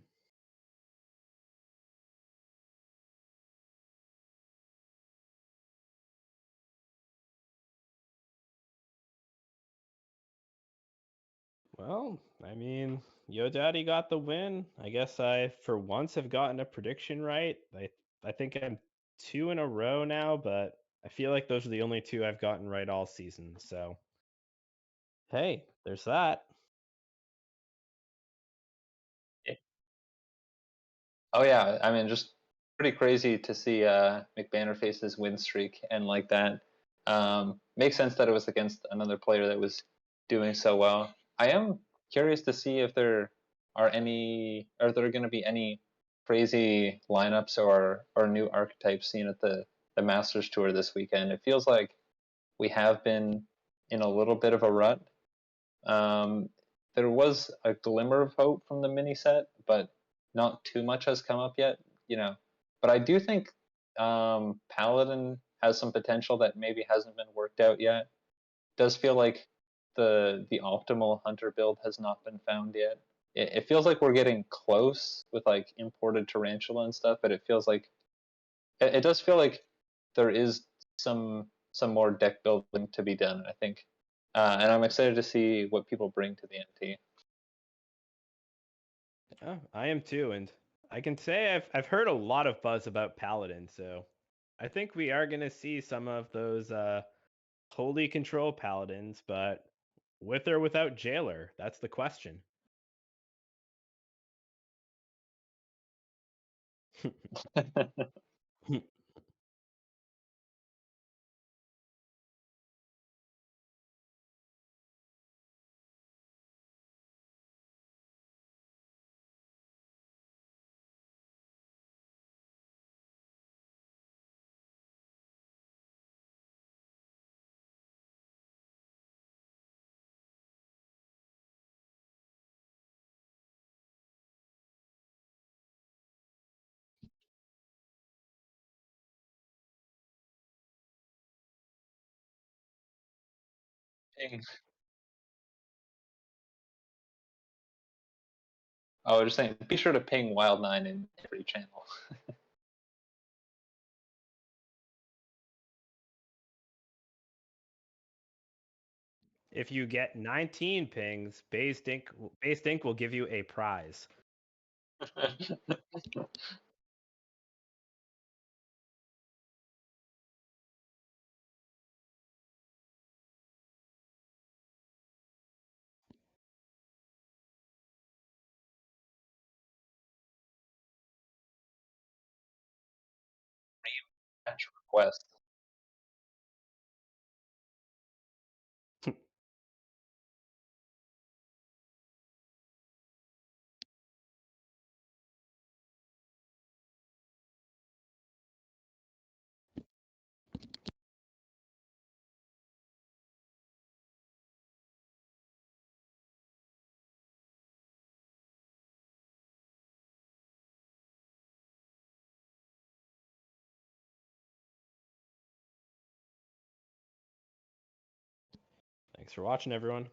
Speaker 2: Well, I mean, Yo Daddy got the win. I guess I, for once, have gotten a prediction right. I think I'm 2 in a row now, but I feel like those are the only 2 I've gotten right all season. So, hey, there's that.
Speaker 3: Oh yeah, I mean, just pretty crazy to see McBannerface's win streak and like that. Makes sense that it was against another player that was doing so well. I am curious to see if there are going to be any crazy lineups or new archetypes seen at the Masters Tour this weekend. It feels like we have been in a little bit of a rut. There was a glimmer of hope from the mini set, but not too much has come up yet, But I do think Paladin has some potential that maybe hasn't been worked out yet. Does feel like the optimal hunter build has not been found yet. It feels like we're getting close with like imported tarantula and stuff, but it feels like it does feel like there is some more deck building to be done, I think. And I'm excited to see what people bring to the MT.
Speaker 2: Yeah, I am too, and I can say I've heard a lot of buzz about Paladin, so I think we are gonna see some of those holy control Paladins, but with or without Jailer, that's the question.
Speaker 3: Ping. Oh, I was just saying, be sure to ping Wild9 in every channel.
Speaker 2: If you get 19 pings, Based Ink will give you a prize.
Speaker 3: Request.
Speaker 2: Thanks for watching, everyone.